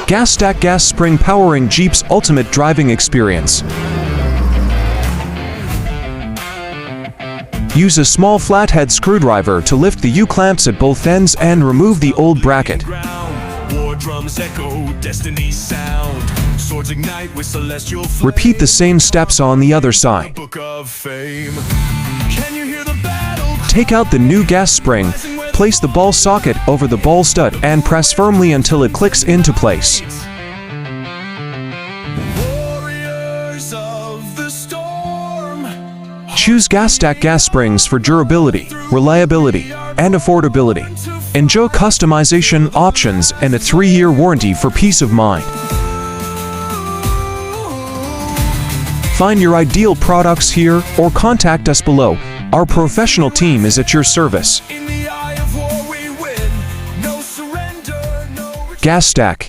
Gastac gas spring powering Jeep's ultimate driving experience. Use a small flathead screwdriver to lift the U-clamps at both ends and remove the old bracket. Repeat the same steps on the other side. Take out the new gas spring, place the ball socket over the ball stud and press firmly until it clicks into place. Choose Gastac gas springs for durability, reliability, and affordability. Enjoy customization options and a 3-year warranty for peace of mind. Find your ideal products here or contact us below. Our professional team is at your service. Gastac.